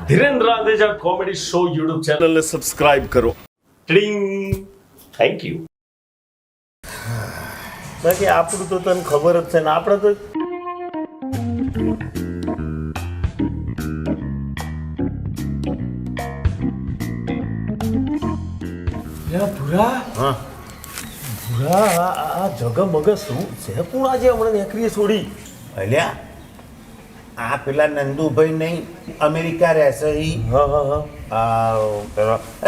Dhirendra Randeja comedy show YouTube ચેનલને subscribe કરો. ટ્રિંગ. Thank you. બાકી આપણું તો તને ખબર જ છે ને, આપણે તો ભૂરા ભૂરા આ જગમગ શું છે? કોણ આજે હમણાં નેકરીએ છોડી? અલ્યા આ પેલા નંદુભાઈ નહીં અમેરિકા રહેશે ઈ.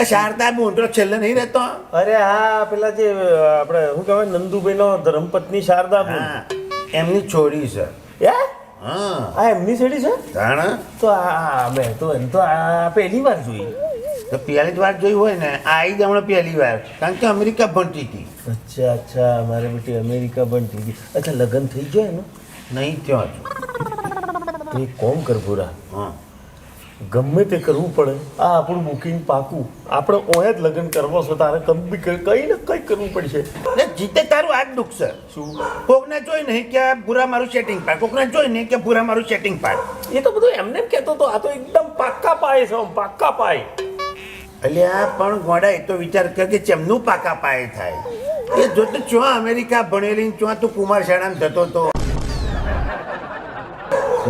શારદા બોંડરો છેલ્લે નહીં રહેતો. અરે હા, પેલા જે આપણે શું કહેવાય નંદુભાઈ નો ધર્મપત્ની શારદા એમની છોડી છે. આ એમની છોડી છે? જાણ તો આ મેં તો એમ તો આ પહેલી વાર જોઈ. તો પહેલી જ વાર જોઈ હોય ને, આવી જ હમણાં પહેલી વાર, કારણ કે અમેરિકા ભણતી હતી. અચ્છા અચ્છા, મારે બેટી અમેરિકા ભણતી હતી. અચ્છા, લગ્ન થઈ જાય ને? નહીં ત્યાં તો એક કોમ કર ભૂરા, હા ગમે તે કરવું પડે, આ આપણું બુકિંગ પાકું. આપણે ઓય જ લગ્ન કરવો છે, તારે કઈ ને કંઈ કરવું પડશે. એટલે જીતે તારું આ જ દુઃખ છે. શું? કોકને જોઈ નહીં કે પૂરા મારું સેટિંગ પાડ, કોકને જોઈ નહીં કે પૂરા મારું સેટિંગ પાડ. એ તો બધું એમને એમ કહેતો હતો, આ તો એકદમ પાક્કા પાય છે, પાક્કા પાય. અલ્યા પણ ગોડા એ તો વિચાર કર કે ચેમનું પાકા પાયે થાય. એ જો તો ચો અમેરિકા ભણેલી, ચો તું કુમાર શાળામાં જતો તો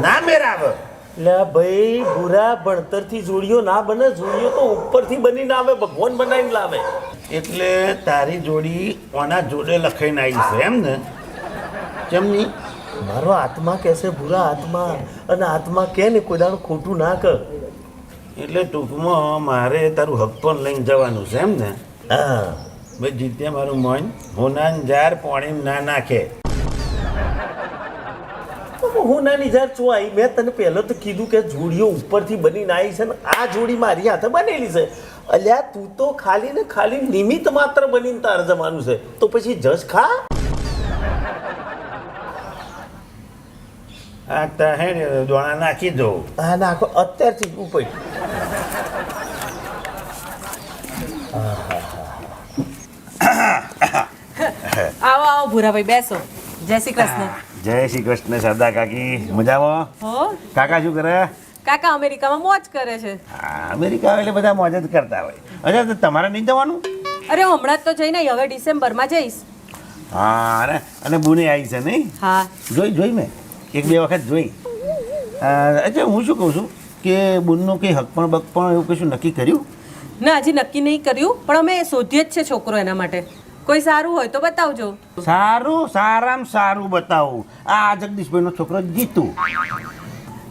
ના મેરાવ. એટલે ભાઈ ભૂરા, ભણતરથી જોડીઓ ના બને, જોડીઓ તો ઉપરથી બનીને આવે, ભગવાન બનાવીને લાવે. એટલે તારી જોડી ઓના જોડે લખાઈને આવી છે એમ ને? ચમની મારો આત્મા કહેશે ભૂરા, આત્મા, અને આત્મા કે ને કોઈ દાડો ખોટું ના કર. એટલે ટૂંકમાં મારે તારું હક પણ લઈને જવાનું છે એમ ને? હા ભાઈ જીતે મારું મન હોનાન જાર પાણી ના નાખે. હું નાની જાર છું આવી. મેં તને પહેલો તો કીધું કે જોડીઓ ઉપરથી બનીને આવી છે ને આ જોડી મારી હાથે બનેલી છે. અલ્યા તું તો ખાલી ને ખાલી નિમિત્ત માત્ર બનીને તારે જવાનું છે, તો પછી જજ ખા. આ તહે દોણા નાખી દો. હા નાખો અત્યારથી ઉપર. આવો આવો ભૂરાભાઈ, બેસો. જય શ્રી કૃષ્ણ. જય શ્રી કૃષ્ણ શારદા કાકી. મજામાં? હો કાકા શું કરે? કાકા અમેરિકામાં મોજ કરે છે. અમેરિકા એટલે બધા મોજ જ કરતા હોય. અચ્છા, તો તમારે નહીં જવાનું? અરે હમણાં જ તો જઈને આવી, હવે ડિસેમ્બરમાં જઈશ. હા અને બુને આવી છે નહીં? હા જોઈ મેં એક બે વખત જોઈ. અચ્છા, હું શું કહું છું કે બુનનું કંઈ હકપણ બકપણ એવું કશું નક્કી કર્યું? ના, હજી નક્કી નહીં કર્યું, પણ અમે શોધીએ જ છે છોકરો એના માટે. કોઈ સારું હોય તો બતાવજો. સારું, સારામાં સારું બતાવું. આ જગદીશભાઈનો છોકરો જીતું.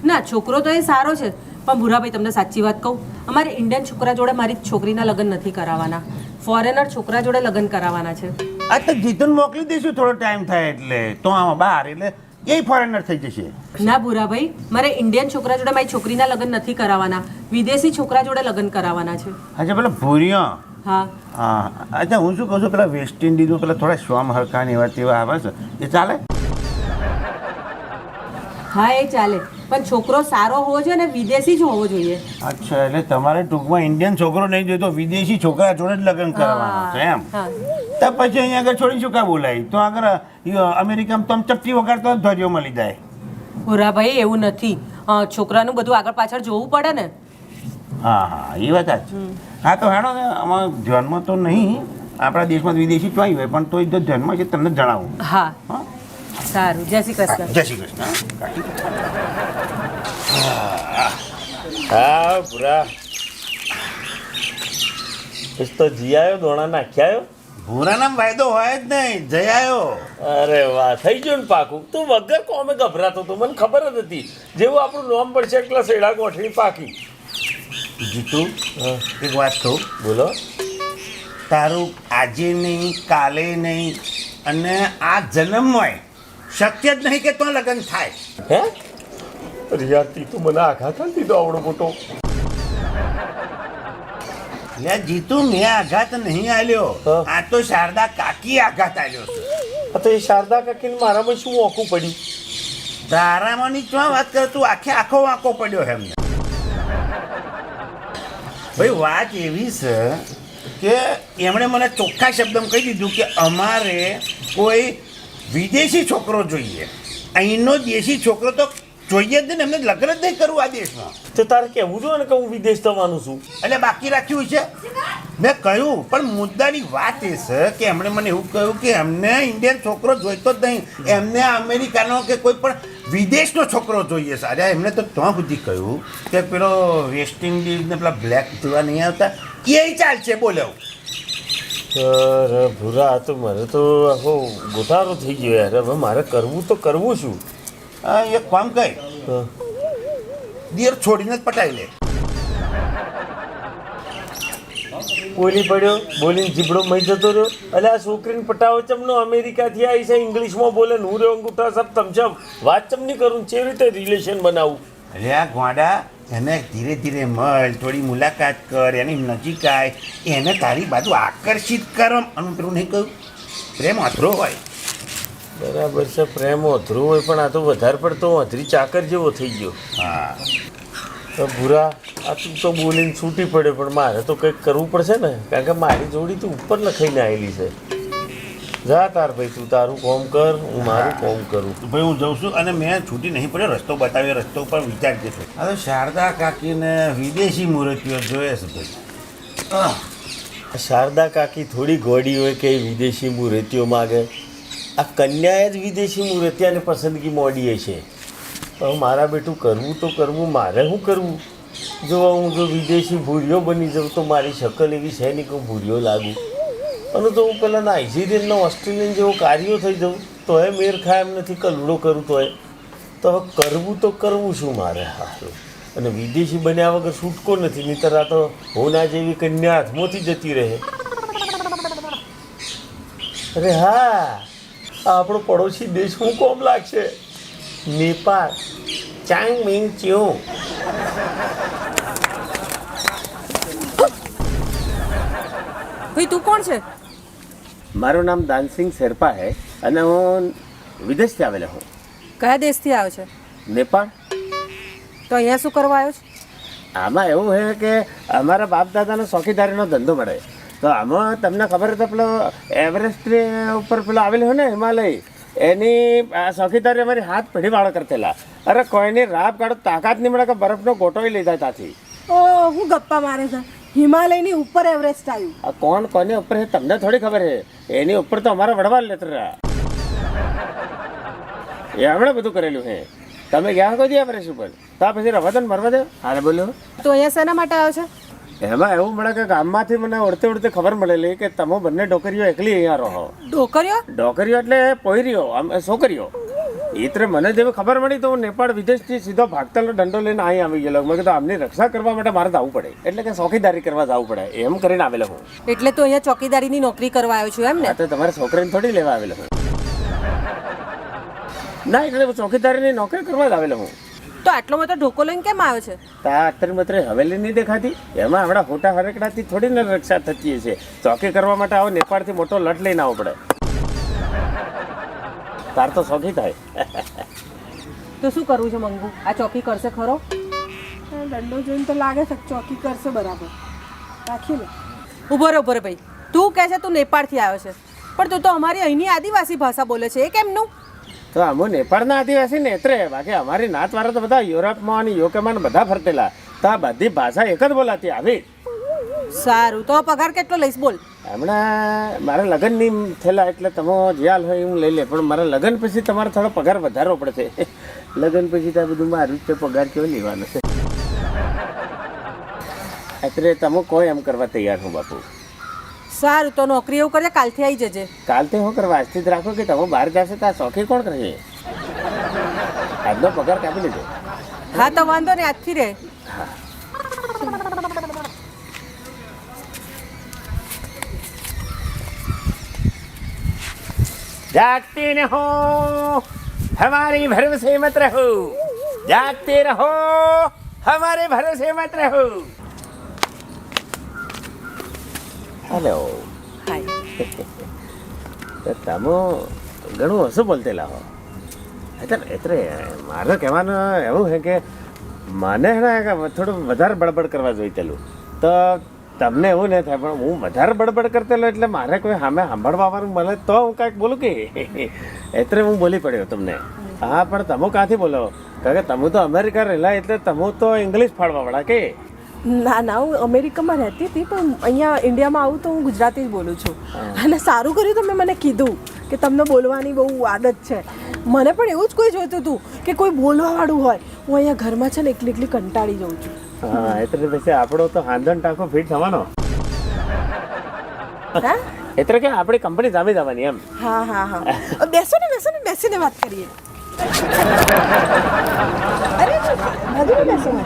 ના, છોકરો તો એ સારો છે, પણ ભૂરાભાઈ તમને સાચી વાત કહું, અમારે ઇન્ડિયન છોકરા જોડે મારી છોકરીના લગ્ન નથી કરાવવાના, ફોરેનર છોકરા જોડે લગ્ન કરાવવાના છે. આ તો જીતુને મોકલી દઈશું થોડો ટાઈમ થાય એટલે. તો આમાં બહાર એટલે એ ફોરેનર થઈ જશે. ના ભૂરાભાઈ, મારે ઇન્ડિયન છોકરા જોડે મારી છોકરીના લગ્ન નથી કરાવવાના, વિદેશી છોકરા જોડે લગ્ન કરાવવાના છે. અચ્છા, પેલા ભૂરિયા. હા હા, અચ્છા, હું શું કહું છું, પેલા વેસ્ટ ઇન્ડિઝનું પેલા થોડા શ્વામ હરકાન એવા તેવા આવે છે, એ ચાલે? હા એ ચાલે, પણ છોકરો સારો હોવો જોઈએ ને વિદેશી જ હોવો જોઈએ. અચ્છા, એટલે તમારે ટૂંકમાં ઇન્ડિયન છોકરો નહીં જોઈતો, વિદેશી છોકરા જોડે જ લગ્ન કરવાનું છે એમ? હા. તો પછી અહીંયા આગળ છોડી શું કા બોલાય? તો આગળ અમેરિકામાં તો આમ ચપટી વગાડતો જ ધ્વજો મળી જાય. ભૂરાભાઈ એવું નથી, છોકરાનું બધું આગળ પાછળ જોવું પડે ને. હા, એ વાત જ. હા, તો હેડો ને, આમાં ધ્યાનમાં તો નહીં, આપણા દેશમાં વિદેશી ચોઈ હોય, પણ તો જો ધ્યાનમાં છે તમને જણાવું. હા સારું. જય શ્રી કૃષ્ણ. જય શ્રી કૃષ્ણ. હા ભૂરા, તો જી આવ્યો, દોણા નાખ્યા. ભૂરાના વાયદો હોય જ નહીં, જઈ આવ્યો. અરે વાહ, થઈ ગયું ને પાકું. તું વગર કોમે ગભરાતો તો, મને ખબર જ હતી જેવું આપણું નોમ પડશે એટલે શેડા ગોઠવી પાકી. જીતુ, એક વાત કહું? બોલો. તારું આજે નહીં, કાલે નહીં, અને આ જન્મમાં શક્ય જ નહીં કે તો લગ્ન થાય. હે રિયાતી, તું મને આઘાત કરી દીધો આવડો મોટો. એટલે જીતુ, મેં આઘાત નહીં આલ્યો, આ તો શારદા કાકી આઘાત આલ્યો છે. તો એ શારદા કાકીને મારામાં શું ઓખું પડ્યું? તારામાંની શું વાત કર તું? આખો વાંકો પડ્યો એમને. ભાઈ વાત એવી છે કે એમણે મને ચોખ્ખા શબ્દમાં કહી દીધું કે અમારે કોઈ વિદેશી છોકરો જોઈએ, અહીંનો દેશી છોકરો તો જોઈએ જ ને એમને લગ્ન જ નહીં કરવું આ દેશમાં. તો તારે કહેવું જોઈએ ને કે હું વિદેશ જવાનું છું. એટલે બાકી રાખ્યું છે મેં કહ્યું, પણ મુદ્દાની વાત એ છે કે એમણે મને એવું કહ્યું કે એમને ઇન્ડિયન છોકરો જોઈતો જ નહીં, એમને અમેરિકાનો કે કોઈ પણ વિદેશનો છોકરો જોઈએ છે. અરે એમણે તો ત્યાં સુધી કહ્યું કે પેલો વેસ્ટ ઇન્ડિઝ ને પેલા બ્લેક જોવા નહીં આવતા એ ચાલશે. બોલો અરે ભૂરા, આ તો મને તો આખો ગોટાળો થઈ ગયો યાર. હવે મારે કરવું તો કરવું શું? હા, એક કામ કહી હા. દિયર છોડીને જ પટાઈ લે. બોલી પડ્યો, બોલીને જીબડો મહી જતો રહ્યો. એટલે આ છોકરીને પટાવો ચમનો અમેરિકાથી આવી છે, ઇંગ્લિશમાં બોલે ને હું રહ્યો અંગૂઠા સબ તમસમ વાત ચમ નહીં કરું. કેવી રીતે રિલેશન બનાવું? અરે આ ગોંડા, એને ધીરે ધીરે મળ, થોડી મુલાકાત કર, એની નજીક આય, એને તારી બાજુ આકર્ષિત કર. અને પેલું નહીં કહ્યું પ્રેમ અધરો હોય. બરાબર છે, પ્રેમ અધરો હોય, પણ આ તો વધારે પડતો અધરી ચાકર જેવો થઈ ગયો. હા, તો ભૂરા, આ તું તો બોલીને છૂટી પડે, પણ મારે તો કંઈક કરવું પડશે ને, કારણ કે મારી જોડી તું ઉપર લખાઈને આવેલી છે. જા તાર ભાઈ, તું તારું કોમ કર, હું મારું કોમ કરું. ભાઈ હું જાઉં છું. અને મેં છૂટી નહીં પડ્યો, રસ્તો બતાવ્યો, રસ્તો ઉપર વિચારજે છે. હવે શારદા કાકીને વિદેશી મૂર્તિઓ જોઈએ છે ભાઈ. શારદા કાકી થોડી ગોડી હોય કે એ વિદેશી મૂર્તિઓ માગે. આ કન્યાએ જ વિદેશી મૂર્તિયાની પસંદગી મોડી છે. હવે મારા બેટું કરવું તો કરવું, મારે શું કરવું? જો હું જો વિદેશી ભૂરિયો બની જાઉં તો મારી શકલ એવી છે નહીં કે હું ભૂરિયો લાગું. અને તો હું પેલા નાઇજીરિયનનો ઓસ્ટ્રેલિયન જેવો કાર્યો થઈ જાઉં તો એ મેર ખાય એમ નથી, કલડો કરું તો હવે કરવું તો કરવું શું મારે? હા, અને વિદેશી બન્યા વગર છૂટકો નથી, નહીંતર આ તો હોના જેવી કન્યા હાથમાંથી જતી રહે. અરે હા, આ આપણો પડોશી દેશ શું કોમ લાગશે? નેપાળ. ચાંગ મીન ચ્યો. ભાઈ તું કોણ છે? મારું નામ દાનસિંહ શેરપા છે અને હું વિદેશથી આવેલો હું. કયા દેશથી આવ્યો છે? નેપાળ. તો અહીંયા શું કરવા આવ્યો છે? આમાં એવું છે કે અમારા બાપ દાદાનો ચોકીદારીનો ધંધો મળે, તો આમાં તમને ખબર તો પેલો એવરેસ્ટ ઉપર પેલો આવેલો હોય ને હિમાલય, એની ચોકીદારી અમારી હાથ પેઢી વાળો કરતેલા. અરે કોઈની રાબ કાઢો તાકાત નહીં મળે કે બરફનો ગોટોય લીધા ત્યાંથી. ઓ હું ગપ્પા મારે છે, હિમાલયની ઉપર એવરેસ્ટ આવ્યું. આ કોણ કોની ઉપર છે તમને થોડી ખબર છે? એની ઉપર તો અમારા વડવાલ લેતરા એમણે બધું કરેલું છે. તમે ગયા કોઈ દી એવરેસ્ટ ઉપર? તો પછી રવા દો ને મરવા દો. હારે બોલ્યો. તો અહીંયા શેના માટે આવ્યો છે? એમાં એવું મળે કે ગામમાંથી મને ઉડતે ઉડતે ખબર મળેલી કે તમે બંને ડોકરીઓ એકલી અહીંયા રહો. ડોકરીઓ? ડોકરીઓ એટલે પોયરીઓ, આમ છોકરીઓ. એટલે મને જેવી ખબર મળી તો હું નેપાળ વિદેશથી સીધો ભાગતલનો દંડો લઈને અહીં આવી ગયેલો. મેં કીધું આમની રક્ષા કરવા માટે મારે જવું પડે, એટલે કે ચોકીદારી કરવા જવું પડે, એમ કરીને આવેલો હું. એટલે તો અહીંયા ચોકીદારીની નોકરી કરવા આવ્યો છું એમ ને? તો તમારે છોકરીને થોડી લેવા આવેલો હું. ના, એટલે ચોકીદારીની નોકરી કરવા જ આવેલો હું. તો આટલો બધો ઢોકો લઈને કેમ આવ્યો છે? તા અત્યારે મત્રે હવેલી નહીં દેખાતી? એમાં આપણા ખોટા હરકડાથી થોડી ને રક્ષા થતી છે. ચોકી કરવા માટે આવો નેપાળથી મોટો લટ લઈને આવવો પડે, તાર તો શોખી થાય. તો શું કરવું છે મંગુ? આ ચોકી કરશે ખરો? દંડો જોઈને તો લાગે છે કે ચોકી કરશે બરાબર. રાખી લે. ઉભો રે ભાઈ, તું કહે છે તું નેપાળથી આવ્યો છે, પણ તું તો અમારી અહીંની આદિવાસી ભાષા બોલે છે, એ કેમનું? તો અમે નેપાળના આદિવાસી ને એટલે બાકી અમારી નાતવાળા તો બધા યુરોપમાં અને યુકેમાં બધા ફરતેલા, તો આ બધી ભાષા એક જ બોલાતી આવી. સારું, તો પગાર કેટલો લઈશ બોલ? હમણાં મારા લગ્ન નહીં થયેલા એટલે તમે જે હાલ હોય હું લઈ લે, પણ મારા લગ્ન પછી તમારે થોડો પગાર વધારવો પડશે. લગ્ન પછી તો આ બધું મારું જ પગાર કેવો લેવાનો છે? એટલે તમે કોઈ એમ કરવા તૈયાર હું બાપુ. સારું, તો નોકરી એવું કરજે, કાલથી આવી જજે. કાલથી શું કરવા? આજથી જ રાખો કે તમે બહાર જશે તો આ શોખી કોણ કરશે? આજનો પગાર કાપી લીધો. હા તો વાંધો ને, આજથી રહે. जागते रहो हमारे भरोसे मत रहो, जागते रहो हमारे भरोसे मत रहो. હેલો. હાય. તો તમે ઘણું હસું બોલતેલા હો. એટલે મારે કહેવાનું એવું છે કે મને ને થોડું વધારે બડબડ કરવા જોઈતેલું, તો તમને એવું નહીં થાય, પણ હું વધારે બડબડ કરતેલો એટલે મારે કોઈ સામે સાંભળવાનું મળે તો હું કાંઈક બોલું કે એટલે હું બોલી પડ્યો તમને. હા પણ તમે ક્યાંથી બોલો? કારણ કે તમે તો અમેરિકા રહેલા એટલે તમે તો ઇંગ્લિશ ફાળવાવાળા કે? ના ના, હું અમેરિકામાં રહેતી હતી પણ અહીંયા ઇન્ડિયામાં આવું તો હું ગુજરાતી જ બોલું છું. અને સારું કર્યું તમે મને કીધું કે તમને બોલવાની બહુ આદત છે. મને પણ એવું જ કોઈ જોઈતું હતું કે કોઈ બોલવાવાળું હોય. હું અહીંયા ઘરમાં છે ને એકલી એકલી કંટાળી જાઉં છું. હા એટલે પછી આપણો તો હાંધણ ટાંકો ફિટ થવાનો. હા એટલે કે આપણી કંપની જામી જવાની એમ. હા હા હા, બેસો ને બેસીને વાત કરીએ. અરે બધું બેસો મને.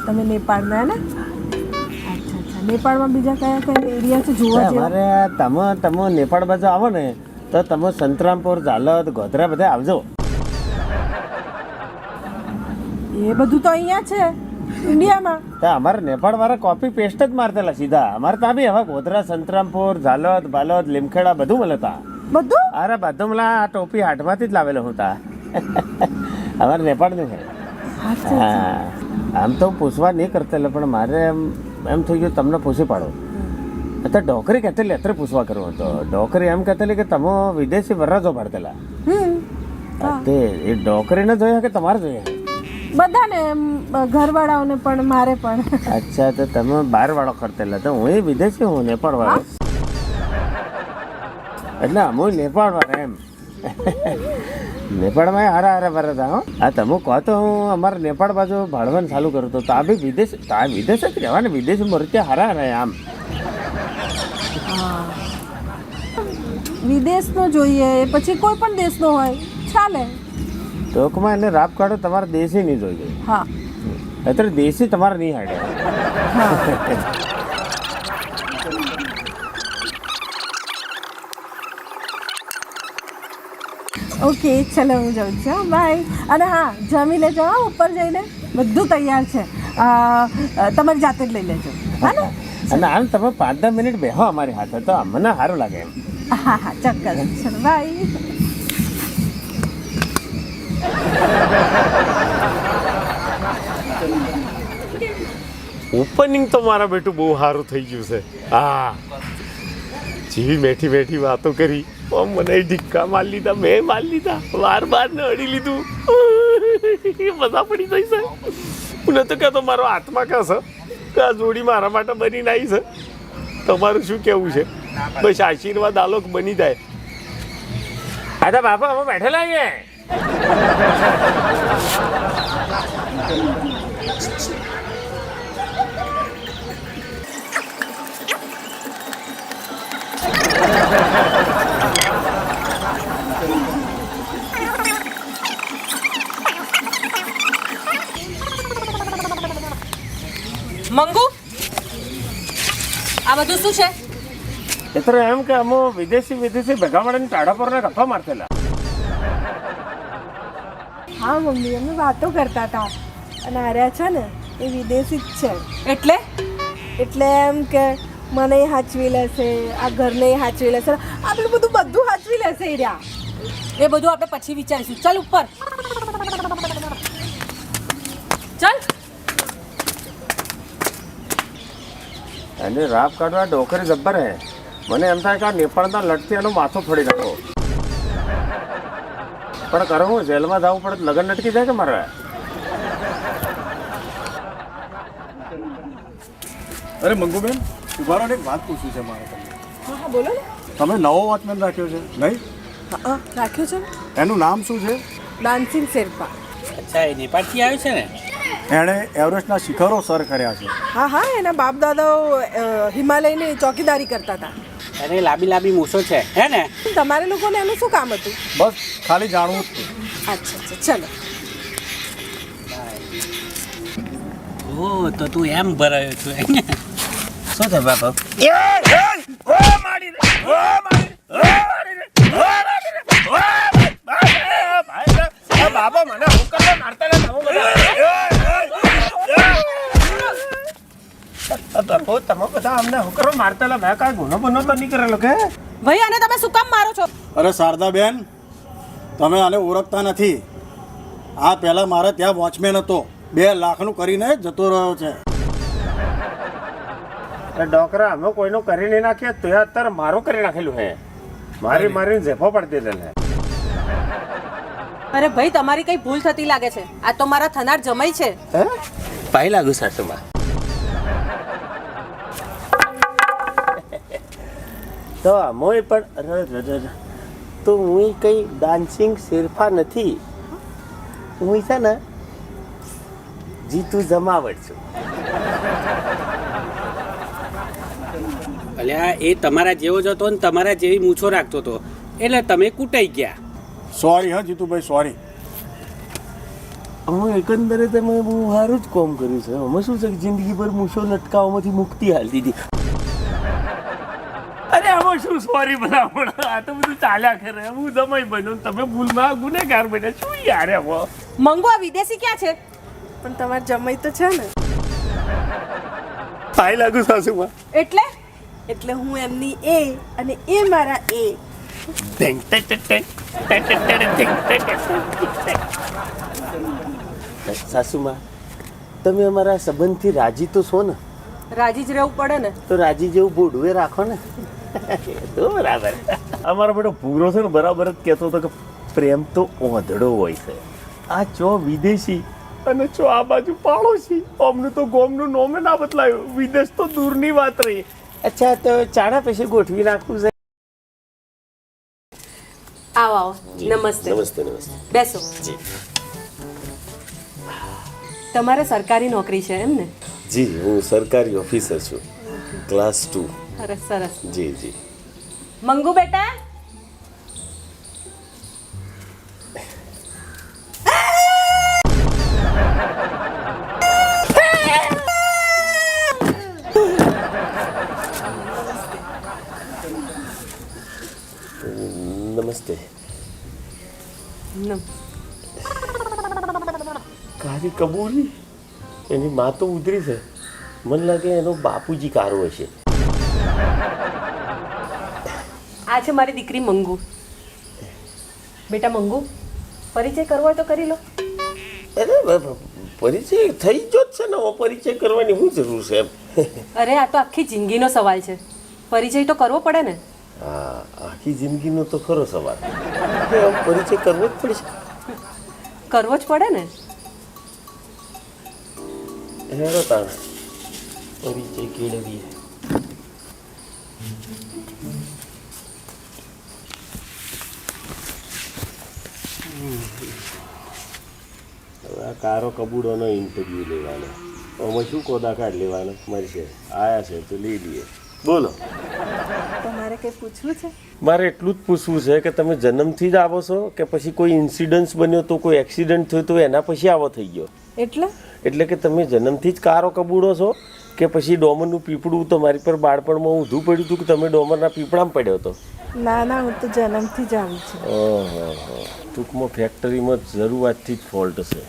તમે નેપાળમાં ને? અચ્છા અચ્છા, નેપાળમાં બીજા કયા કયા એરિયા છે જોવા જેવા? અમારે તમે નેપાળ બાજુ આવો ને તો તમે સંતરામપુર, ઝાલોદ, ગોધરા બધા આવજો. એ બધું તો અહીંયા છે ઇન્ડિયામાં. તો અમારે નેપાળ વાળા કોપી પેસ્ટ જ મારતેલા સીધા. અમારે ત્યાં બી હવે ગોધરા, સંતરામપુર, ઝાલોદ, બાલોદ, લીમખેડા બધું મળે તા. બધું? અરે બધું મળે. આ ટોપી હાટમાંથી જ લાવેલો હું તા. અમારે નેપાળનું છે. હા આમ તો પૂછવા નહીં કરતા પણ મારે એમ થઈ ગયું તમને પૂછી પાડો. તો ડોકરી કહેતેલી અત્યારે પૂછવા કરવું હતો. ડોકરી એમ કહેતેલી કે તમે વિદેશી વરરાજો પાડતેલા. તે એ ડોકરીને જોયા કે તમારે જોયા? બધાને, ઘરવાળાઓને પણ મારે પણ. અચ્છા તો તમે બહાર વાળો કરતેલા. તો હું વિદેશી હું નેપાળ વાળો. એટલે અમે નેપાળ વાળા એમ. નેપાળમાં હારા હારા ભરા હતા. હા તમે કહો તો હું અમારે નેપાળ બાજુ ભાડવાનું ચાલુ કરું તો આ બી વિદેશ જ રહેવા ને. વિદેશી મૂર્તિયા હારા હારા આમ. વિદેશનો જોઈએ પછી કોઈ પણ દેશનો હોય ચાલે. ટૂંકમાં એને રાપ કાઢો તમારે દેશી નહીં જોઈએ. હા અત્યારે દેશી તમારે નહીં હાડે. ઓકે ચલો હું જાઉં છું. બાય. અને હા જમી લેજો હા, ઉપર જઈને બધું તૈયાર છે. તમારી જાતે જ લઈ લેજો હા ને. અને આમ તમે 5-10 મિનિટ બેહો અમારી હાથે તો મને સારું લાગે એમ. હા હા ચોક્કસ. ચલો બાય. ઓપનિંગ તો મારા બેટું બહુ સારું થઈ ગયું છે. હા જેવી મેઠી મેઠી વાતો કરી મને ઢીક્કા માર લીધા, મેં માર લીધા, વાર ને અડી લીધું. મજા પડી જઈ છે. હું નતો કહેતો મારો આત્મા કહે છે કે આ જોડી મારા માટે બની આવી છે. તમારું શું કેવું છે? બસ આશીર્વાદ આલોક બની જાય. હા બાપા અમે બેઠેલા છીએ. મંગુ આ બધું શું છે? એટલે એમ કે અમે વિદેશી ભેગા મળીને ટાઢા પર ગપ્પા મારતેલા. હા મમ્મી અમે વાતો કરતા હતા અને આર્યા છે ને એ વિદેશી જ છે. એટલે એમ કે મને હાચવી લેશે, આ ઘરને હાચવી લેશે, આ બધું હાચવી લેશે એ રહ્યા. એ બધું આપણે પછી વિચારીશું. ચાલ ઉપર ચાલ. અને રાપ કાઢવા ડોકરી જબ્બર હે. મને એમ થાય કે આ નેપાળના લટથી એનું માથું ફોડી નાખો. પણ કરવું જેલમાં જવું પડે લગન નટકી જાય કે મારે. અરે મંગુબેન ઉભારો એક વાત પૂછવી છે મારે તમને. હા હા બોલો ને. તમે નવો વોચમેન રાખ્યો છે નહીં? હા રાખ્યું છે ને. એનું નામ શું છે? ડાન્સિંગ શેરપા. અચ્છા એ નેપાળથી આવ્યો છે ને? એણે એવરેસ્ટના શિખરો સર કર્યા છે. હા હા એના બાપ દાદાઓ હિમાલયની ચોકીદારી કરતા હતા. અરે લાંબી લાંબી મૂછો છે હે ને? તમારે લોકોને એનું શું કામ હતું? બસ ખાલી જાણવું જ હતું. અચ્છા ચલો. ઓ તો તું એમ ભરાયો છું શું થાય બાપા? બાબા મને હુકમ મારતા તમે બધા અમને હુકરો મારતા. મેં કાંઈ ગુનો બનો તો નહીં કરેલો કે? ભાઈ આને તમે શું કામ મારો છો? અરે શારદાબેન તમે આને ઓળખતા નથી. આ પહેલાં મારે ત્યાં વોચમેન હતો, 2 લાખનું કરીને જતો રહ્યો છે. ડોકરા અમે કોઈનો કરી નહીં નાખ્યા તો અત્યારે મારો કરી નાખેલું હે મારીને ઝેફો પડતી રહે. અરે ભાઈ તમારી કઈ ભૂલ થતી લાગે છે. આ તો મારા થનાર જમાઈ છે. પાઈ લાગુ સાસુમાં. તો અમોય પણ તો હું કઈ ડાન્સિંગ શેરફા નથી. હું છે ને જીતું જમાવટ છું. અલ્યા એ તમારા જેવો જ હતો ને તમારા જેવી મૂછો રાખતો હતો એટલે તમે કૂટાઈ ગયા. સોરી હા જીતુભાઈ, સોરી. હું એકંદરે તમે બહુ સારું જ કામ કર્યું છે. અમે શું છે કે જિંદગી ભર મૂછો લટકાવવામાંથી મુક્તિ હાલી દીધી. અરે આમાં શું સોરી ભલામણ, આ તો બધું ચાલ્યા કરે. હું જમાઈ બન્યો તમે ભૂલમાં ગુનેગાર બન્યા. શું યાર આમાં? મંગુ આ વિદેશી ક્યાં છે? પણ તમારે જમાઈ તો છે ને. પાઈ લાગુ સાસુમાં. એટલે હું એમની એ અને એ મારા એ. સાસુમાં, તમે અમારા સંબંધથી રાજી તો છો ને? રાજી જ રહેવું પડે ને. તો રાજી જેવું બોડવે રાખો ને. તો બરાબર. અમારો બેટો પૂરો છે ને બરાબર જ કહેતો હતો કે પ્રેમ તો ઓંધળો હોય છે. આ ચો વિદેશી અને ચો આ બાજુ પાડોશી. અમને તો ગોમનું નોમે ના બદલાયું. વિદેશ તો દૂરની વાત રહી. અચ્છા, તો ચાણા પછી ગોઠવી નાખવું છે. આવો આવો. નમસ્તે. નમસ્તે. નમસ્તે. બેસો. જી તમારે સરકારી નોકરી છે એમ ને? જી, હું સરકારી ઓફિસર છું, ક્લાસ 2. સરસ સરસ. જી જી. મંગુ બેટા, નમસ્તે. કારી કબૂલી એની માં તો ઉતરી છે. મને લાગે એનો બાપુજી કારો હશે. આ છે મારી દીકરી મંગુ. બેટા મંગુ, પરિચય કરવો હોય તો કરી લો. અરે પરિચય થઈ ગયો જ છે ને. પરિચય કરવાની શું જરૂર છે એમ? અરે આ તો આખી જિંદગીનો સવાલ છે. પરિચય તો કરવો પડે ને. હા, આખી જિંદગીનો તો ખરો સવાલ. પરિચય કરવો જ પડશે. કરવો જ પડે ને. હેરો તાણ પરિચય કેળવીએ. હવે આ કારો કબૂડોનો ઇન્ટરવ્યુ લેવાનો. અમે શું કોદા કાઢ લેવાનો મળશે. આયા છે તો લઈ લઈએ. બોલો. તમારે કંઈ પૂછવું છે? મારે એટલું જ પૂછવું છે કે તમે જન્મથી જ આવો છો કે પછી કોઈ ઇન્સિડન્સ બન્યો તો, કોઈ એક્સિડન્ટ થયો તો એના પછી આવો થઈ ગયો? એટલે કે તમે જન્મથી જ કારો કબૂડો છો કે પછી ડોમરનું પીપળું તમારી પર બાળપણમાં ઊંધું પડ્યું હતું કે તમે ડોમરના પીપળામાં પડ્યો હતો? ના, હું તો જન્મથી જ આવી છું. ઓહો, ટૂંકમાં ફેક્ટરીમાં શરૂઆતથી જ ફોલ્ટ છે.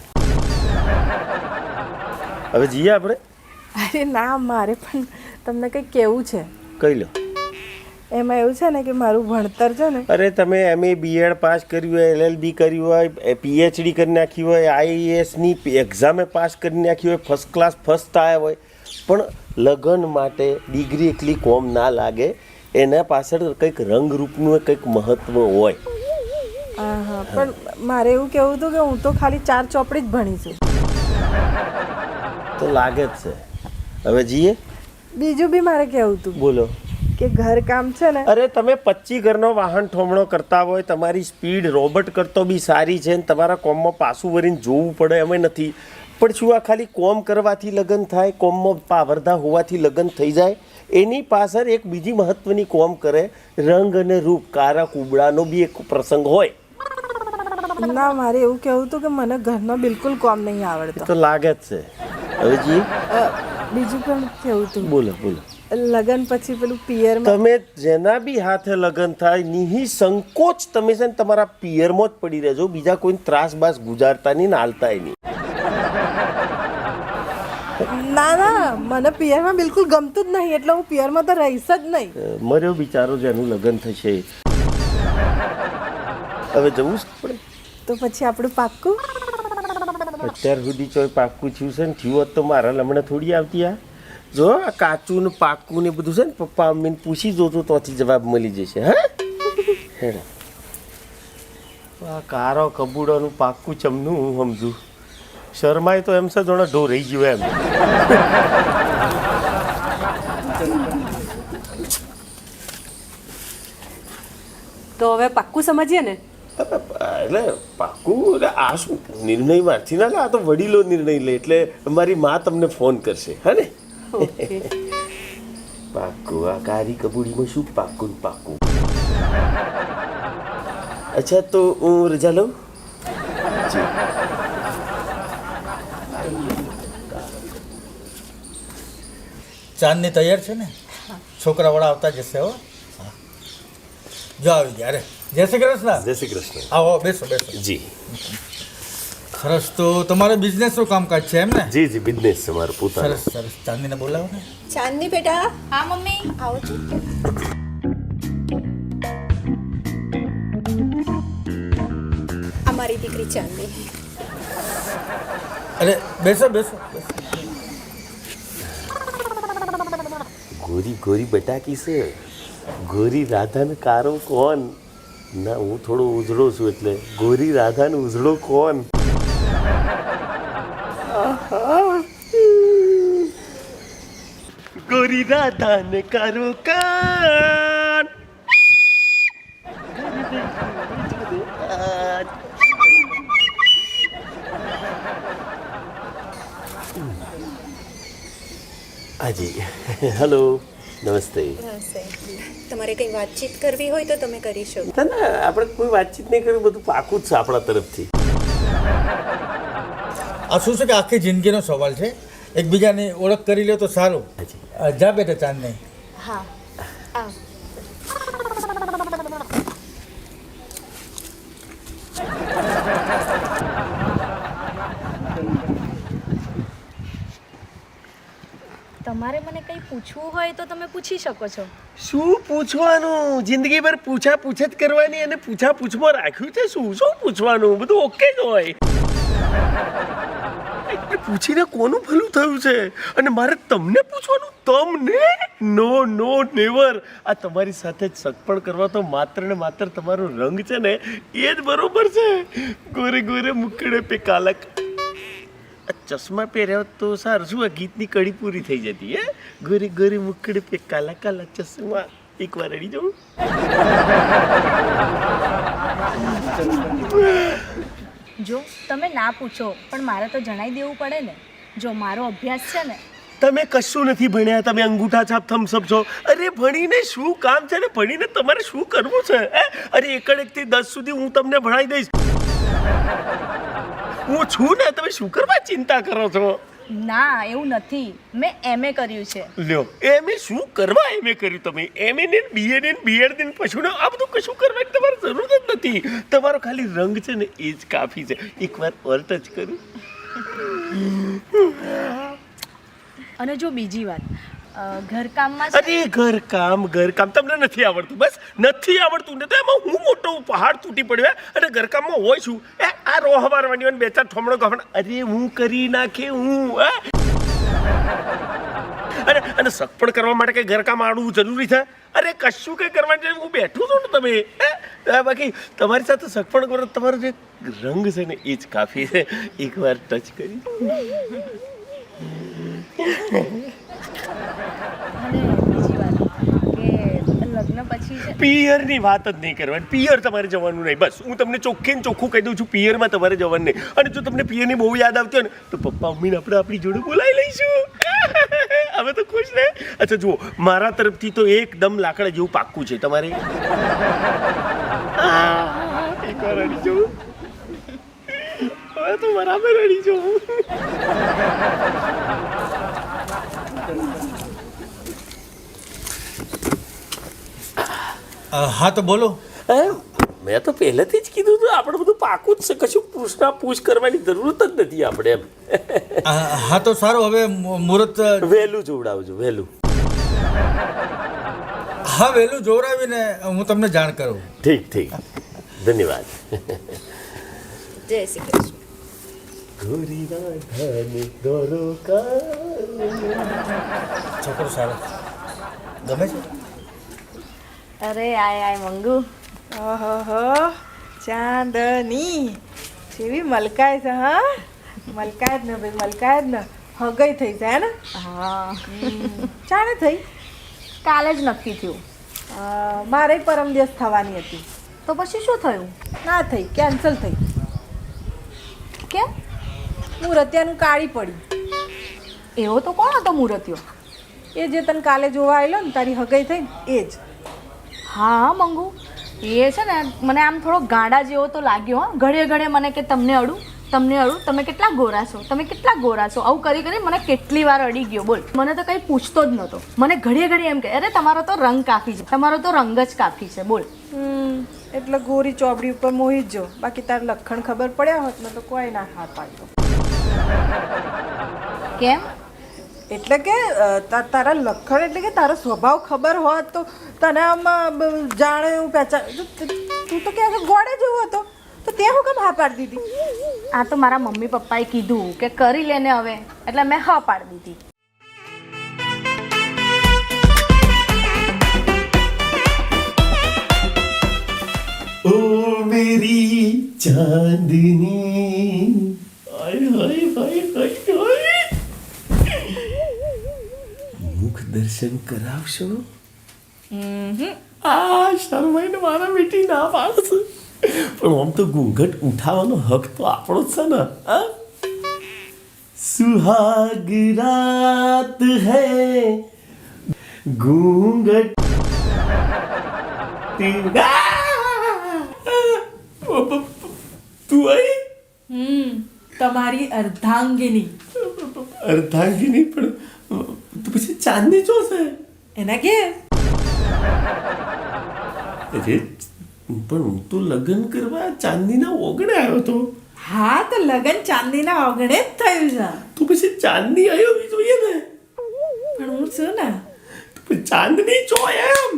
હવે જઈએ આપણે? અરે ના, મારે પણ તમને કંઈક કહેવું છે. કહી લો. એમાં એવું છે ને કે મારું ભણતર છે ને. અરે તમે MA BEd પાસ કર્યું હોય, LLB કર્યું હોય, PhD કરી નાખ્યું હોય, IASની એક્ઝામે પાસ કરી નાખી હોય, ફર્સ્ટ ક્લાસ ફર્સ્ટ આવ્યા હોય, પણ લગ્ન માટે ડિગ્રી એકલી કોમ ના લાગે. એના પાછળ કંઈક રંગરૂપનું કંઈક મહત્વ હોય. હા, પણ મારે એવું કહેવું હતું કે હું તો ખાલી 4 ચોપડી જ ભણી છું. તો લાગે જ છે. હવે જઈએ? બીજું બી મારે કહેવું હતું. બોલો. કે ઘર કામ છે ને. અરે તમે 25 ઘરનો વાહન ઠોમણો કરતા હોય, તમારી સ્પીડ રોબોટ કરતો બી સારી છે ને તમારા કોમમાં પાછું વળીને જોવું પડે એમ નથી. પણ શું આ ખાલી કોમ કરવાથી લગ્ન થાય? કોમમાં પાવરધા હોવાથી લગ્ન થઈ જાય? એની પાછળ એક બીજી મહત્વની કોમ કરે, રંગ અને રૂપ. કારા કુબડાનો બી એક પ્રસંગ હોય. ના, મારે એવું કહેવું હતું કે મને ઘરનો બિલકુલ કામ નહીં આવડતો. તો લાગે જ છે. હવે જી બીજું પણ કહેવું હતું. બોલો બોલો. લગ્ન પછી પેલું પિયરમાં તમે જેના બી હાથે લગ્ન થાય નિહી સંકોચ તમે છે ને તમારા પિયરમાં જ પડી રહેજો. બીજા કોઈ ત્રાસ બાસ ગુજારતા નહીં ને હાલતાય નહીં. ના, મને પિયરમાં બિલકુલ ગમતું જ નહીં. એટલે હું પિયરમાં તો રહીશ જ નહીં. મર્યો બિચારો જેનું લગ્ન થશે. હવે જવું જ પડે. તો પછી આપણું પાક્કું? અત્યાર સુધી ચોય પાક્કું થયું છે ને થયું હોત તો મારા લમણે થોડી આવતી. આ જો આ કાચું ને પાકું ને બધું છે ને પપ્પા મમ્મીને પૂછી જોજો તોથી જવાબ મળી જશે હા હેડો આ કારો કબૂડોનું પાકું ચમનું હું સમજુ શર્માય તો એમ છે જોણે ઢો રહી ગયો એમ તો હવે પાક્કું સમજીએ ને એટલે પાકું એટલે આ શું નિર્ણય મારથી ના લે આ તો વડીલો નિર્ણય લે એટલે મારી માં તમને ફોન કરશે હા ને ઓકે પાકું આ કારી કબૂડીમાં શું પાકું ને પાકું અચ્છા તો હું રજા લઉં જી ચાંદની તૈયાર છે ને છોકરાવાળા આવતા જશે હો હા. જો આવી ગયા અરે જય શ્રી કૃષ્ણ જય શ્રી કૃષ્ણ આવો બેસો બેસો જી સરસ તો તમારે બિઝનેસનું કામકાજ છે એમ ને જી જી બિઝનેસ છે મારો પોતાનો સરસ સરસ ચાંદીને બોલાવો ને ચાંદની બેટા હા મમ્મી આવો છો અમારી દીકરી ચાંદની અરે બેસો બેસો બેસો ગોરી ગોરી બટાકી છે ગોરી રાધાને કારો કોણ ના હું થોડો ઉજળો છું એટલે ગોરી રાધાને ઉજળો કોણ ગોરી રાધાને કારો કાન હાજી હેલો નમસ્તે તમારે કંઈ વાતચીત કરવી હોય તો તમે કરી શકો ના ના આપણે કોઈ વાતચીત નહીં કરવી બધું પાકું જ છે આપણા તરફથી આ શું છે કે આખી જિંદગીનો સવાલ છે એકબીજાની ઓળખ કરી લે તો સારું જા બેટા ચાંદની હા આવ તમારે મને કંઈ પૂછવું હોય તો તમે પૂછી શકો છો શું પૂછવાનું જિંદગીભર પૂછા પૂછ જ કરવાની અને પૂછા પૂછમાં રાખ્યું છે શું શું પૂછવાનું બધું ઓકે જ હોય એટલે પૂછીને કોનું ભલું થયું છે અને મારે તમને પૂછવાનું તમને નો નો નેવર આ તમારી સાથે જ સગપણ કરવા તો માત્ર ને માત્ર તમારો રંગ છે ને એ જ બરોબર છે ગોરે ગોરે મુકડે પે કાલક ચશ્મા પહેર્યા હોત તો સારું શું આ ગીતની કડી પૂરી થઈ જતી હે ગોરી ગોરી મુકડે પે કાલા કાલા ચશ્મા એકવાર અડી જાઉં જો તમે ના પૂછો પણ મારે તો જણાવી દેવું પડે ને જો મારો અભ્યાસ છે ને તમે કશું નથી ભણ્યા તમે અંગૂઠા છાપ થમ્સઅપ છો અરે ભણીને શું કામ છે ને ભણીને તમારે શું કરવું છે હે અરે એકડ એકથી 10 સુધી હું તમને ભણાવી દઈશ હું છું ને તમે શું કરવા ચિંતા કરો છો ના એવું નથી મેં MA કર્યું છે લ્યો એમએ શું કરવા એમએ કર્યું તમે એમએ ને બીએડ ને બીએડ ને પછી આ બધું કશું કરવાની તમારે જરૂર જ નથી તમારો ખાલી રંગ છે ને એ જ કાફી છે એકવાર ઓર ટચ કરું અને જો બીજી વાત ઘરકામમાં અરે ઘરકામ તમને નથી આવડતું બસ નથી આવડતું ને તો એમાં હું મોટો પહાડ તૂટી પડ્યો અને ઘરકામમાં હોય છું આ રોહ મારવાની હોય ને 2-4 ઠોમણો ગફણ અરે હું કરી નાખે હું અને સગપણ કરવા માટે કઈ ઘરકામ આવડવું જરૂરી છે અરે કશું કઈ કરવાનું છે હું બેઠું છું ને તમે બાકી તમારી સાથે સગપણ કરો તમારો જે રંગ છે ને એ જ કાફી છે એકવાર ટચ કરી અને બીજી વાત કે લગ્ન પછી છે પિયરની વાત જ નહીં કરવાની પિયર તમારે જવાનું નહીં બસ હું તમને ચોખ્ખે ને ચોખ્ખું કહી દઉં છું પિયરમાં તમારે જવાનું નહીં અને જો તમને પિયરની બહુ યાદ આવતી હોય ને તો પપ્પા મમ્મીને આપણે આપણી જોડે બોલાવી લઈશું હવે તો ખુશ ને અચ્છા જુઓ મારા તરફથી તો એકદમ લાકડા જેવું પાક્કું છે તમારે એકવાર અડી જવું હવે તો બરાબર અડી જવું હા તો બોલો મેં તો પહેલેથી જ કીધું હતું આપણે બધું પાકું જ છે કશું પૂછ કરવાની જરૂરત જ નથી આપણે એમ હા તો સારું હવે મુહૂર્ત વહેલું જોવડાવજો વહેલું હા વહેલું જોવડાવીને હું તમને જાણ કરું ઠીક ધન્યવાદ જય શ્રી કૃષ્ણ ગોરી રાધાને દોરો કા છોકરો સારો ગમે છે. અરે આય આય મંગુ. ઓહો ચાંદની જેવી મલકાય છે હા મલકાય જ ને ભાઈ મલકાય જ ને હગઈ થઈ જાય ને હા ચાણે થઈ કાલે જ નક્કી થયું. મારે પરમ દિવસ થવાની હતી તો પછી શું થયું? ના થઈ કેન્સલ થઈ કેમ? મુરતિયાનું કાળી પડી. એવો તો કોણ હતો મૂર્તિઓ? એ જે તને કાલે જોવા આવેલો ને તારી હગઈ થઈ ને એ જ. હા મંગુ એ છે ને મને આમ થોડો ગાંડા જેવો તો લાગ્યો હા. ઘડે ઘડે મને કે તમને અડું તમે કેટલા ગોરા છો આવું કરી કરી મને કેટલી વાર અડી ગયો બોલ. મને તો કંઈ પૂછતો જ નહોતો. મને ઘડીએ ઘડીએ એમ કહે અરે તમારો તો રંગ કાફી છે, તમારો તો રંગ જ કાફી છે બોલ. એટલે ગોરી ચોપડી ઉપર મોહી જ જો બાકી તાર લખણ ખબર પડ્યા હોત ને તો કોઈ ના હાથ પાડતો. કેમ? એટલે કે તારા લખણ એટલે કે તારો સ્વભાવ ખબર હોત તો તને આમ જાણે એવું પહેચાન તું તો કે ગોળે જેવો હતો તો તે હું કેમ હા પાડી દીધી? આ તો મારા મમ્મી પપ્પાએ કીધું કે કરી લેને હવે એટલે મેં હા પાડી દીધી. ओ मेरी चांदनी हाय हाय हाय हाय हाय मुख दर्शन કરાવશો? આ શરમાઈને મારા બેટી ના પાડશે પણ આમ તો ઘૂંઘટ ઉઠાવવાનો હક તો આપણો જ છે ને. સુહાગ રાત હૈ ઘૂંઘટ તું આઈ તમારી અર્ધાંગિની અર્ધાંગીની પણ તો પછી ચાંદની ચો છે એના કે અરે પણ હું તો લગ્ન કરવા ચાંદીના ઓગણે આવ્યો તો. હા તો લગન ચાંદીના ઓગણે જ થયું છે તો પછી ચાંદની આવ્યો બી જોઈએ ને. પણ હું છું ને તો પછી ચાંદની ચો એમ.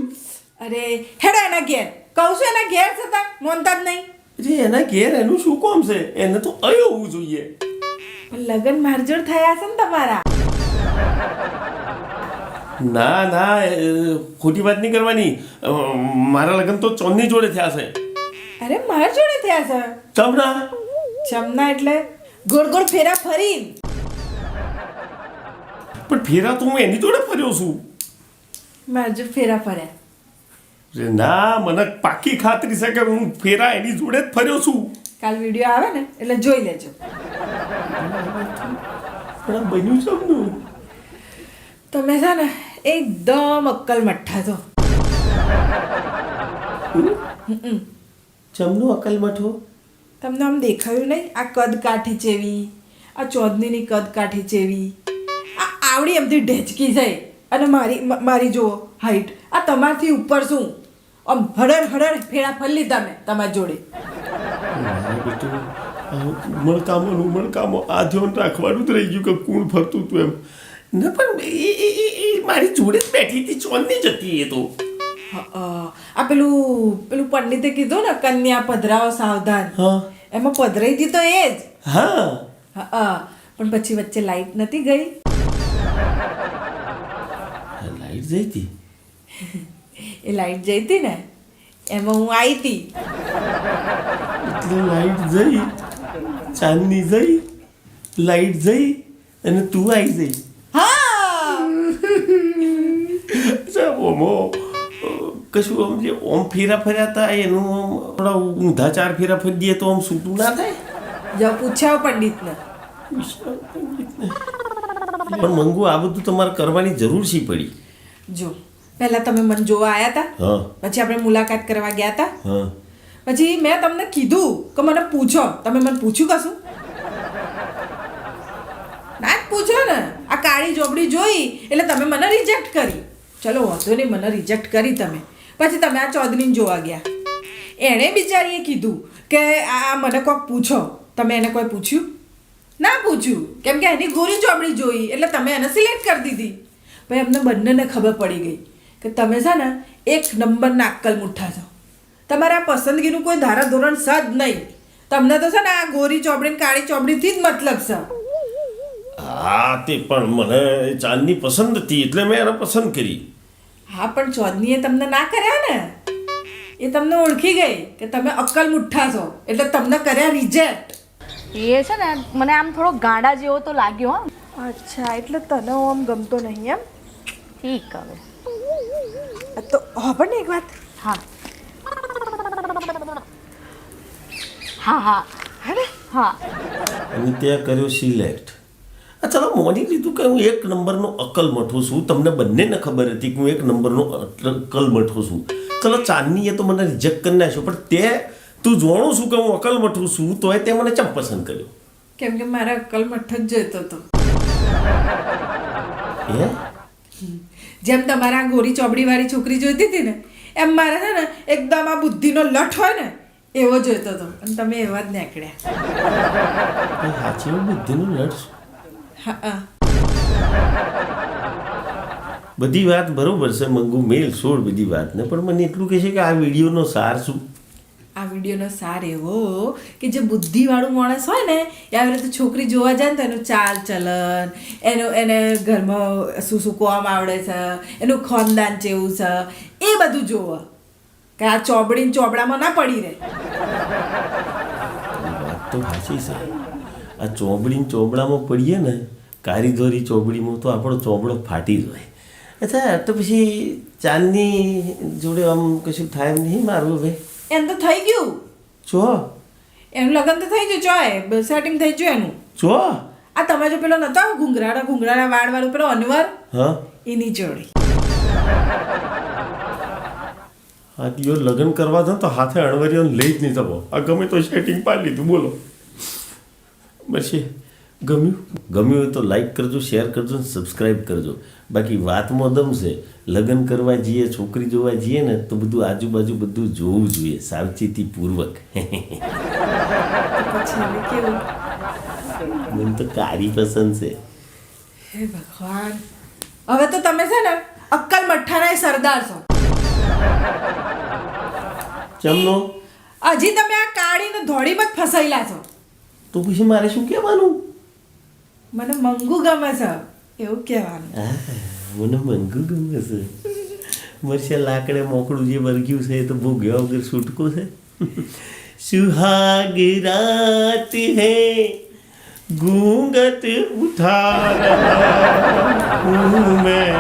અરે હેડો એના ઘેર કહું છું એના ઘેર થતા મોનતા જ નહીં. અરે એના ઘેર એનું શું કોમ છે? એને તો આવ્યો હોવું જોઈએ. પણ લગન મારજોડ થયા છે ને તમારા. ના ના ખોટી વાત નહીં કરવાની. મારા લગ્ન તો ચોનની જોડે થયા છે. અરે મારા જોડે થયા છે. ચમના ચમના એટલે ગોળ ગોળ ફેરા ફરી. પણ ફેરા તો હું એની જોડે ફર્યો છું. મારા જોડે ફેરા ફર્યા. અરે ના મને પાકી ખાતરી છે કે હું ફેરા એની જોડે જ ફર્યો છું. કાલ વિડીયો આવે ને એટલે જોઈ લેજો. પણ આ બન્યું છે એમનું. તમે છે ને એકદમ અક્કલ મઠ્ઠા છો. ચમનું અકલ મઠો. તમને આમ દેખાયું નહીં આ કદ કાઠી ચેવી, આ ચોદનીની કદ કાઠી ચેવી, આ આવડી એમથી ઢેચકી જાય અને મારી જુઓ હાઈટ આ તમારથી ઉપર શું આમ હડર ફેરા ફરી તમે તમારી જોડે. ઉમળકામો આ ધ્યાન રાખવાનું જ રહી ગયું કે કોણ ફરતું હતું એમ. ના પણ એ મારી જોડે જ બેઠી હતી. ચોનની જ હતી એ તો. આ પેલું પંડિતે કીધું ને કન્યા પધરાવો સાવધાન, હા એમાં પધરાઈ હતી તો એ જ. હા પણ પછી વચ્ચે લાઈટ નથી ગઈ. લાઈટ જઈ હતી. એ લાઈટ જઈ હતી ને એમાં હું આવી હતી. એટલે લાઈટ જઈ, ચાંદની જઈ, લાઈટ જઈ અને તું આવી જઈ. હા ઓમો કશું આમ જે ઓમ ફેરા ફર્યા હતા એનું થોડા ઊંધા ચાર ફેરા ફરી દઈએ તો આમ છૂટું ના થાય. જો પૂછાવ પંડિતને. પણ મંગુ આ બધું તમારે કરવાની જરૂર શી પડી? જો પહેલા તમે મને જોવા આવ્યા હતા, હા પછી આપણે મુલાકાત કરવા ગયા હતા, હા પછી મેં તમને કીધું કે મને પૂછો. તમે મને પૂછ્યું કશું? ના જ પૂછો ને. આ કાળી ચોપડી જોઈ એટલે તમે મને રિજેક્ટ કરી. ચલો વાંધો નહીં, મને રિજેક્ટ કરી તમે. પછી તમે આ ચોદનીને જોવા ગયા. એણે બિચારીએ કીધું કે આ મને કોઈક પૂછો. તમે એને કોઈ પૂછ્યું? ના પૂછ્યું, કેમ કે એની ગોરી ચોપડી જોઈ એટલે તમે એને સિલેક્ટ કરી દીધી. ભાઈ અમને બંનેને ખબર પડી ગઈ કે તમે છે ને એક નંબરના અક્કલ મુઠ્ઠા છો. તમારે આ પસંદગીનું કોઈ ધારાધોરણ છે જ નહીં. તમને તો છે ને આ ગોરી ચોપડી ને કાળી ચોપડીથી જ મતલબ છે. હા તે પણ મને ચાંદની પસંદ હતી એટલે મેં એને પસંદ કરી. હા પણ ચોદનીએ તમને ના કર્યા ને, એ તમને ઓળખી ગઈ કે તમે અક્કલ મુઠ્ઠા છો એટલે તમને કર્યા રિજેક્ટ. એ છે ને મને આમ થોડો ગાંડા જેવો તો લાગ્યો હો. અચ્છા એટલે તને હું આમ ગમતો નહીં એમ? ઠીક હવે. તો હવે ને એક વાત. હા હા હા હે ને? હા અને ત્યાં કર્યો સિલેક્ટ. ચાલો માની લીધું કે હું એક નંબરનો અક્કલ મઠો છું, તમને બંનેને ખબર હતી કે હું એક નંબરનો અક્કલ મઠો છું. ચલો ચાંદનીએ તો મને રિજેક્ટ કરી નાખ્યો, પણ તે તું જાણું છું કે હું અક્કલ મઠું છું તોય તે મને ચમ પસંદ કર્યો? કેમ કે મારા અક્કલ મઠ્ઠ જ જોઈતો હતો. હે જેમ તમારા આ ગોરી ચોપડી વાળી છોકરી જોઈતી હતી ને, એમ મારે છે ને એકદમ આ બુદ્ધિનો લઠ હોય ને એવો જોઈતો હતો, અને તમે એવા જ નીકળ્યા. સાચી બુદ્ધિનું લડ. હા બધી વાત બરોબર છે મંગુ, મેલ છોડ બધી વાતને, પણ મને એટલું કહે છે કે આ વિડીયોનો સાર શું? આ વિડીયોનો સાર એવો કે જે બુદ્ધિવાળું માણસ હોય ને એ આવી રીતે છોકરી જોવા જાય ને તો એનું ચાલ ચલન, એને ઘરમાં શું શું કોમ આવડે છે, એનું ખાનદાન કેવું છે, એ બધું જોવે કે આ ચોપડીને ચોપડામાં ના પડી રહે. વાત તો સાચી છે. આ ચોપડીને ચોપડામાં પડીએ ને, કારીગરી ચોપડીમાં તો આપણો ચોપડો ફાટી જાય. અચ્છા તો પછી ચાંદની જોડે આમ કશું થાય એમ નહીં મારું હવે? એમ તો થઈ ગયું, જો એનું લગ્ન તો થઈ ગયું, ચોય સેટિંગ થઈ ગયું એનું. જો આ તમે જો પેલો નતો ઘૂંઘરાડા વાળવાળું પેલો અનવર, હા એની જોડી. હા દિયો લગ્ન કરવા દો તો હાથે અણવરીઓને લઈ જ નહીં થવો. આ ગમે તો સેટિંગ પાડી લીધું, બોલો. બસ ગમ્યું હોય તો લાઈક કરજો, શેર કરજો, સબસ્ક્રાઈબ કરજો. બાકી વાતમાં દમ છે, લગ્ન કરવા જઈએ, છોકરી જોવા જઈએ ને તો બધું આજુબાજુ બધું જોવું જોઈએ સાવચેતીપૂર્વક. કેવું મને તો કારી પસંદ છે. હે ભગવાન, હવે તો તમે છે ને અક્કલ મઠ્ઠાના સરદાર છો. ચમનો હજી તમે આ કાળી ને ધોળીમાં જ ફસાયેલા છો. તો પછી મારે શું કહેવાનું? મને મંગુ ગમે છે એવું કહેવાનું. મને મંગુ ગમે છે. મરશે લાકડે મોકળું જે વર્ગ્યું છે એ તો ભોગ્યા વગર છૂટકો છે. સુહાગ રાત હૈ ઘૂંઘટ ઉઠા રહા હું મેં